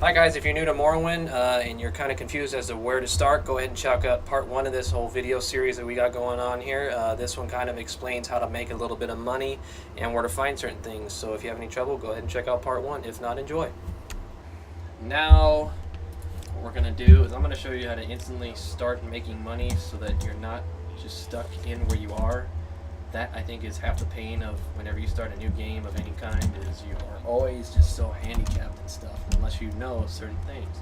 Hi guys, if you're new to Morrowind and you're kind of confused as to where to start, go ahead and check out part 1 of this whole video series that we got going on here. This one kind of explains how to make a little bit of money and where to find certain things. So if you have any trouble, go ahead and check out part 1. If not, enjoy. Now, what we're going to do is I'm going to show you how to instantly start making money so that you're not just stuck in where you are. That, I think, is half the pain of whenever you start a new game of any kind, is you are always just so handicapped and stuff unless you know certain things.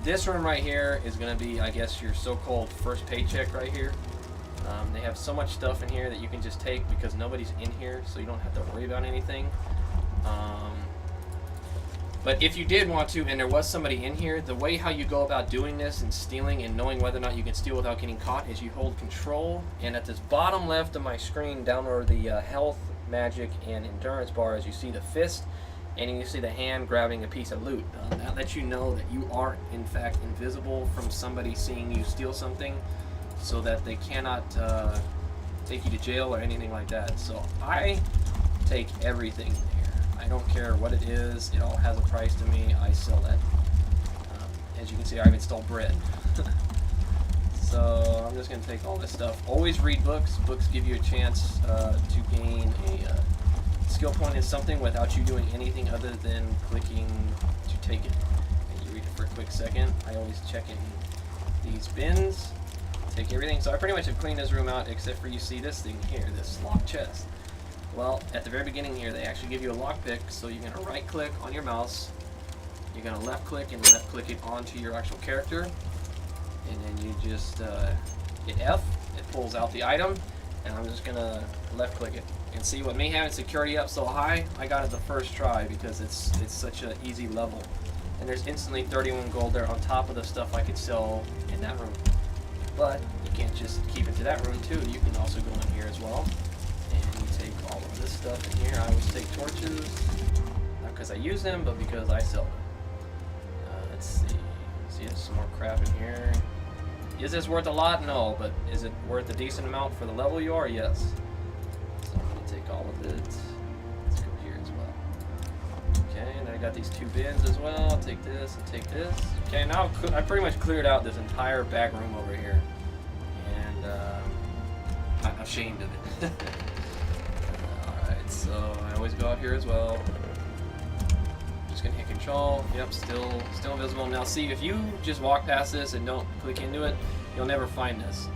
This room right here is going to be, I guess, your so-called first paycheck right here. They have so much stuff in here that you can just take because nobody's in here, so you don't have to worry about anything. But if you did want to, and there was somebody in here, the way how you go about doing this and stealing and knowing whether or not you can steal without getting caught is you hold control, and at this bottom left of my screen, down where the health, magic, and endurance bars, you see the fist, and you see the hand grabbing a piece of loot. That lets you know that you are, in fact, invisible from somebody seeing you steal something, so that they cannot take you to jail or anything like that. So I take everything. I don't care what it is, it all has a price to me, I sell that. As you can see, I've installed bread. So I'm just going to take all this stuff. Always read books. Books give you a chance to gain a skill point in something without you doing anything other than clicking to take it. And you read it for a quick second. I always check in these bins, take everything. So I pretty much have cleaned this room out except for you see this thing here, this locked chest. Well, at the very beginning here, they actually give you a lockpick, so you're going to right-click on your mouse, you're going to left-click and left-click it onto your actual character, and then you just hit F, it pulls out the item, and I'm just going to left-click it. And see, what me having security up so high, I got it the first try because it's such an easy level. And there's instantly 31 gold there on top of the stuff I could sell in that room. But you can't just keep it to that room too, you can also go in here as well. Take all of this stuff in here. I always take torches, not because I use them, but because I sell them. Let's see. There's some more crap in here. Is this worth a lot? No, but is it worth a decent amount for the level you are? Yes. So I'm going to take all of it. Let's go here as well. Okay, and I got these two bins as well. I'll take this and take this. Okay, now I've pretty much cleared out this entire back room over here. And I'm ashamed of it. So I always go out here as well. Just gonna hit control. Yep, still invisible. Now see, if you just walk past this and don't click into it, you'll never find this.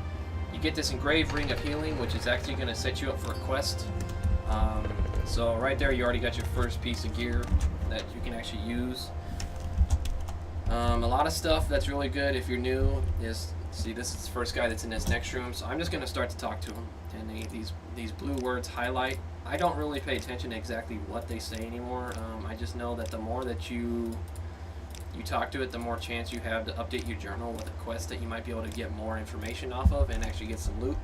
You get this engraved ring of healing, which is actually gonna set you up for a quest. So right there, you already got your first piece of gear that you can actually use. A lot of stuff that's really good if you're new is, see, this is the first guy that's in this next room, so I'm just gonna start to talk to him. And these blue words highlight. I don't really pay attention to exactly what they say anymore. I just know that the more that you talk to it, the more chance you have to update your journal with a quest that you might be able to get more information off of and actually get some loot.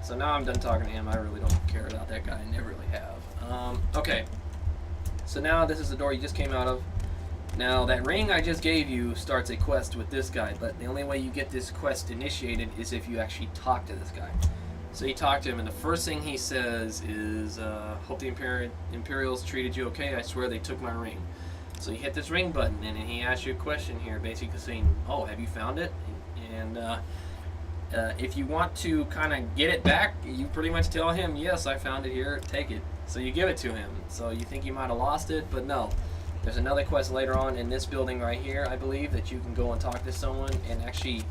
So now I'm done talking to him. I really don't care about that guy. I never really have. Okay. So now this is the door you just came out of. Now that ring I just gave you starts a quest with this guy, but the only way you get this quest initiated is if you actually talk to this guy. So you talk to him, and the first thing he says is, hope the Imperials treated you okay, I swear they took my ring. So you hit this ring button, and then he asks you a question here, basically saying, oh, have you found it? And if you want to kind of get it back, you pretty much tell him, yes, I found it here, take it. So you give it to him. So you think you might have lost it, but no. There's another quest later on in this building right here, I believe, that you can go and talk to someone and actually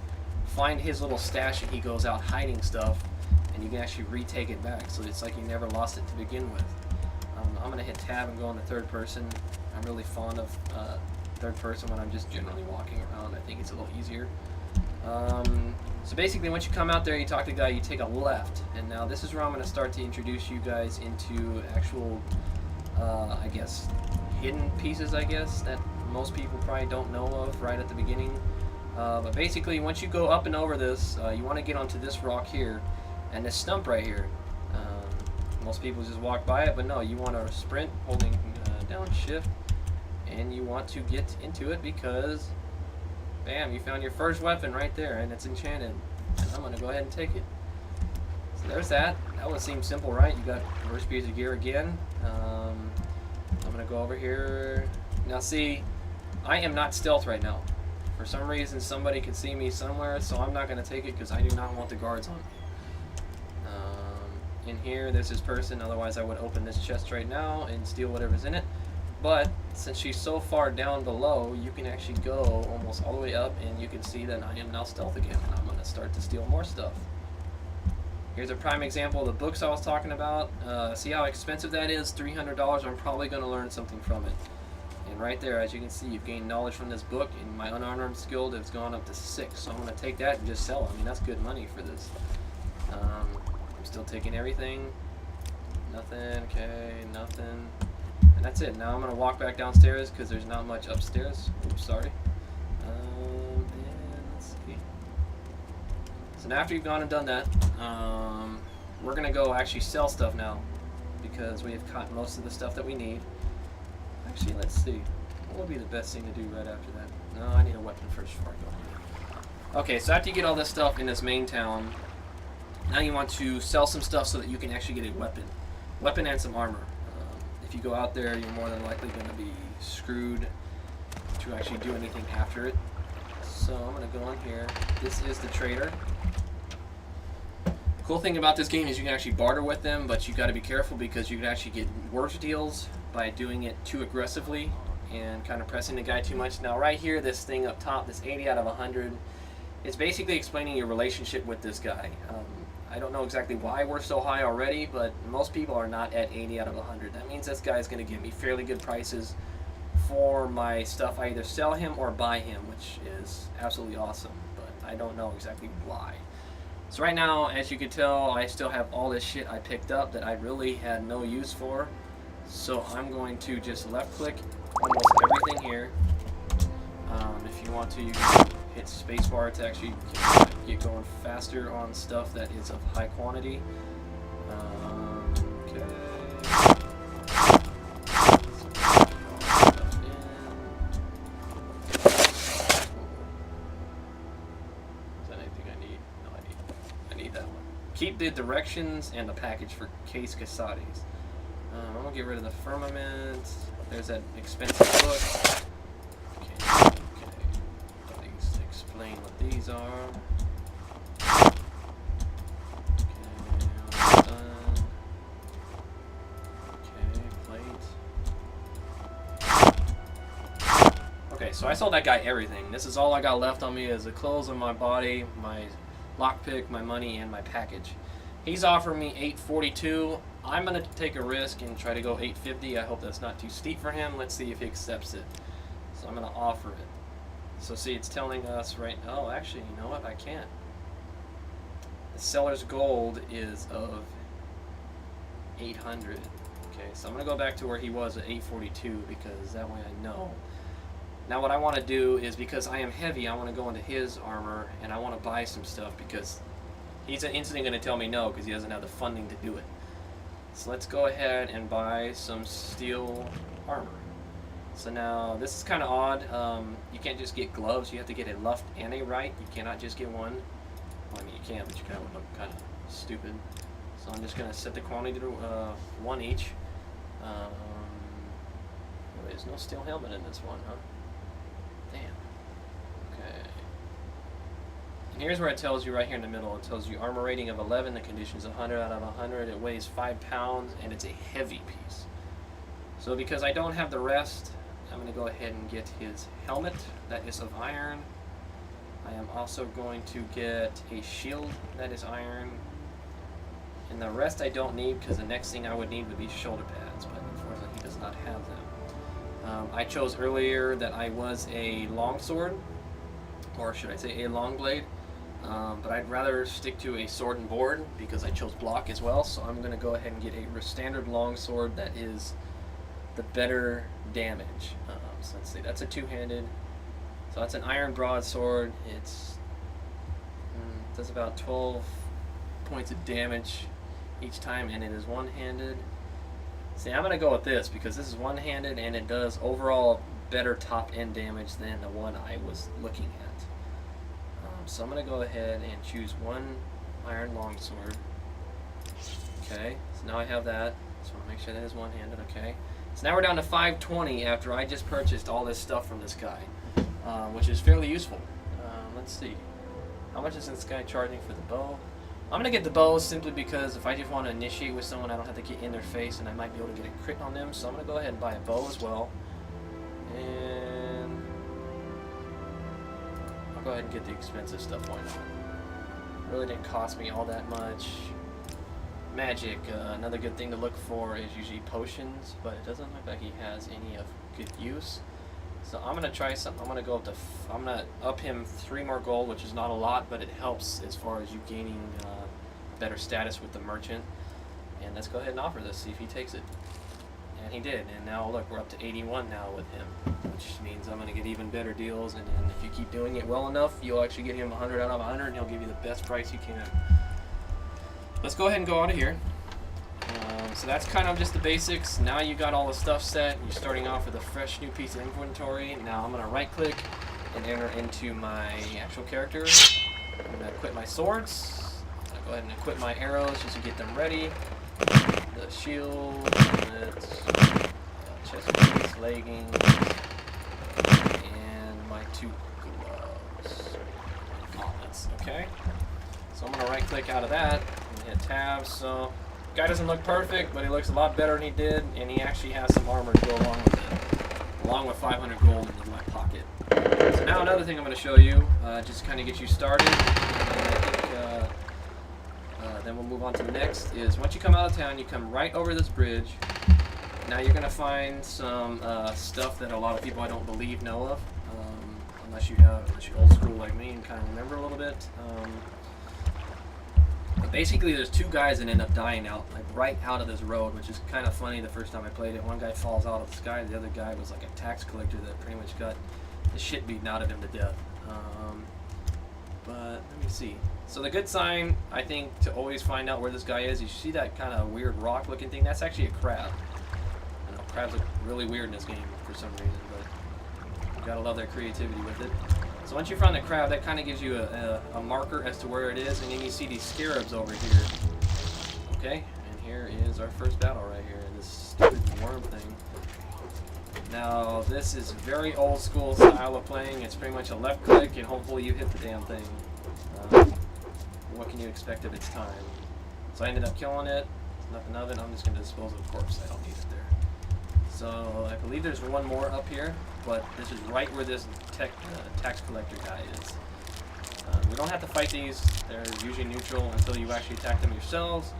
find his little stash, and he goes out hiding stuff. And you can actually retake it back, so it's like you never lost it to begin with. I'm going to hit tab and go into third person. I'm really fond of third person when I'm just generally walking around. I think it's a little easier. So basically, once you come out there, you talk to the guy, you take a left. And now this is where I'm going to start to introduce you guys into actual, I guess, hidden pieces, I guess, that most people probably don't know of right at the beginning. But basically, once you go up and over this, you want to get onto this rock here. And this stump right here, most people just walk by it, but no, you want to sprint holding down shift, and you want to get into it because, bam, you found your first weapon right there, and it's enchanted. And I'm going to go ahead and take it. So there's that. That would seem simple, right? You got the first piece of gear again. I'm going to go over here. Now see, I am not stealth right now. For some reason, somebody can see me somewhere, so I'm not going to take it because I do not want the guards on me. In here, there's this person. Otherwise, I would open this chest right now and steal whatever's in it. But since she's so far down below, you can actually go almost all the way up, and you can see that I am now stealth again, and I'm going to start to steal more stuff. Here's a prime example of the books I was talking about. See how expensive that is? $300. I'm probably going to learn something from it. And right there, as you can see, you've gained knowledge from this book, and my unarmed skill has gone up to 6. So I'm going to take that and just sell it. I mean, that's good money for this. I'm still taking everything. Nothing. Okay, nothing. And that's it. Now I'm going to walk back downstairs because there's not much upstairs. Oops, sorry. And let's see. So now after you've gone and done that, we're going to go actually sell stuff now because we have caught most of the stuff that we need. Actually, let's see. What would be the best thing to do right after that? No, I need a weapon first before I go. Okay, so after you get all this stuff in this main town, now you want to sell some stuff so that you can actually get a weapon. Weapon and some armor. If you go out there, you're more than likely going to be screwed to actually do anything after it. So I'm going to go in here. This is the trader. Cool thing about this game is you can actually barter with them, but you got to be careful because you can actually get worse deals by doing it too aggressively and kind of pressing the guy too much. Now right here, this thing up top, this 80 out of 100, it's basically explaining your relationship with this guy. I don't know exactly why we're so high already, but most people are not at 80 out of 100. That means this guy's going to give me fairly good prices for my stuff. I either sell him or buy him, which is absolutely awesome, but I don't know exactly why. So right now, as you can tell, I still have all this shit I picked up that I really had no use for. So I'm going to just left click almost everything here. If you want to, you can hit spacebar to actually get going faster on stuff that is of high quantity. Okay. Is that anything I need? No, I need that one. Keep the directions and the package for case casares. I'm gonna get rid of the firmament. There's that expensive book. Okay. Please explain what these are. Okay, done. Okay, plate. Okay, so I sold that guy everything. This is all I got left on me is the clothes on my body, my lockpick, my money, and my package. He's offering me $842. I'm going to take a risk and try to go $850. I hope that's not too steep for him. Let's see if he accepts it. So I'm going to offer it. So see, it's telling us right now, oh, actually, you know what? I can't. The seller's gold is of 800. Okay, so I'm going to go back to where he was at 842 because that way I know. Now what I want to do is, because I am heavy, I want to go into his armor and I want to buy some stuff because he's instantly going to tell me no because he doesn't have the funding to do it. So let's go ahead and buy some steel armor. So now this is kind of odd. You can't just get gloves. You have to get a left and a right. You cannot just get one. Well, I mean you can, but you kind of look kind of stupid. So I'm just going to set the quantity to one each. There's no steel helmet in this one, huh? Damn. Okay. And here's where it tells you right here in the middle. It tells you armor rating of 11. The condition's 100 out of 100. It weighs 5 pounds, and it's a heavy piece. So because I don't have the rest, I'm going to go ahead and get his helmet. That is of iron. I am also going to get a shield that is iron. And the rest I don't need because the next thing I would need would be shoulder pads, but unfortunately he does not have them. I chose earlier that I was a longsword, or should I say a long blade, but I'd rather stick to a sword and board because I chose block as well, so I'm going to go ahead and get a standard longsword that is the better damage. So let's see, that's a two-handed, so that's an iron broadsword. It does about 12 points of damage each time, and it is one-handed. See, I'm going to go with this because this is one-handed and it does overall better top-end damage than the one I was looking at. So I'm going to go ahead and choose one iron longsword. Okay, so now I have that. So I'll make sure that is one-handed. Okay. So now we're down to 520 after I just purchased all this stuff from this guy, which is fairly useful. Let's see. How much is this guy charging for the bow? I'm going to get the bow simply because if I just want to initiate with someone, I don't have to get in their face and I might be able to get a crit on them. So I'm going to go ahead and buy a bow as well. And I'll go ahead and get the expensive stuff. Why not? Really didn't cost me all that much. Magic, another good thing to look for is usually potions, but it doesn't look like he has any of good use. So I'm gonna try something. I'm gonna up him 3 more gold, which is not a lot, but it helps as far as you gaining better status with the merchant. And let's go ahead and offer this, see if he takes it. And he did. And now look, we're up to 81 now with him, which means I'm gonna get even better deals. And then if you keep doing it well enough, you'll actually get him 100 out of 100, and he'll give you the best price you can. Let's go ahead and go out of here. So that's kind of just the basics. Now you got all the stuff set. You're starting off with a fresh new piece of inventory. Now I'm going to right click and enter into my actual character. I'm going to equip my swords. I'll go ahead and equip my arrows just to get them ready. The shield, chest piece, leggings, and my 2 gloves. Gauntlets, okay? So I'm going to right click out of that and hit tab. So guy doesn't look perfect, but he looks a lot better than he did, and he actually has some armor to go along with it, along with 500 gold in my pocket. So now another thing I'm going to show you, just to kind of get you started, and I think then we'll move on to the next, is once you come out of town, you come right over this bridge. Now you're going to find some stuff that a lot of people I don't believe know of, unless you're old school like me and kind of remember a little bit. But basically, there's 2 guys that end up dying right out of this road, which is kind of funny. The first time I played it, one guy falls out of the sky, the other guy was like a tax collector that pretty much got the shit beaten out of him to death. But let me see. So the good sign, I think, to always find out where this guy is, you see that kind of weird rock-looking thing? That's actually a crab. I know crabs look really weird in this game for some reason, but you gotta love their creativity with it. So once you find the crab, that kind of gives you a marker as to where it is, and then you see these scarabs over here. Okay, and here is our first battle right here, this stupid worm thing. Now, this is very old school style of playing. It's pretty much a left click, and hopefully you hit the damn thing. What can you expect of its time? So I ended up killing it. Nothing of it. I'm just going to dispose of the corpse. I don't need it there. So I believe there's one more up here, but this is right where this tax collector guy is. We don't have to fight these. They're usually neutral until you actually attack them yourselves.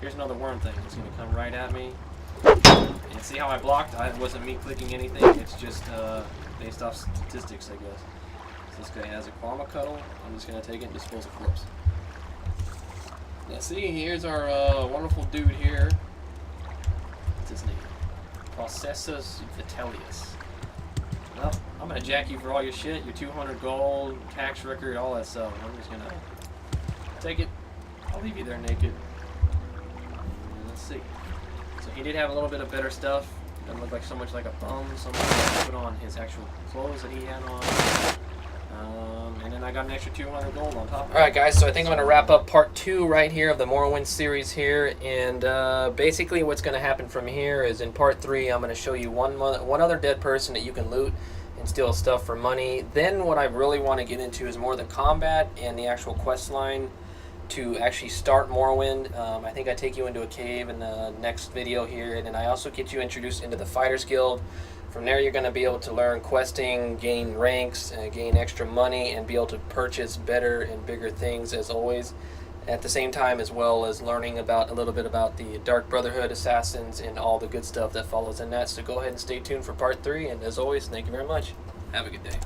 Here's another worm thing. It's going to come right at me. And see how I blocked? It wasn't me clicking anything. It's just based off statistics, I guess. So this guy has a Kwama Cuddle. I'm just going to take it and dispose of corpse. Now see, here's our wonderful dude here. What's his name? Processus Vitellius. Well, I'm going to jack you for all your shit, your 200 gold, tax record, all that stuff. I'm just going to take it. I'll leave you there naked. And let's see. So he did have a little bit of better stuff. Doesn't look like so much like a bum. Someone put on his actual clothes that he had on. And then I got an extra 200 gold on top of it. Alright guys, so I think I'm going to wrap up part 2 right here of the Morrowind series here. And basically what's going to happen from here is in part 3 I'm going to show you one other dead person that you can loot and steal stuff for money. Then what I really want to get into is more the combat and the actual quest line to actually start Morrowind. I think I take you into a cave in the next video here, and then I also get you introduced into the Fighters Guild. From there you're going to be able to learn questing, gain ranks, gain extra money, and be able to purchase better and bigger things as always. At the same time, as well as learning about a little bit about the Dark Brotherhood, Assassins, and all the good stuff that follows in that. So go ahead and stay tuned for part 3, and as always, thank you very much. Have a good day.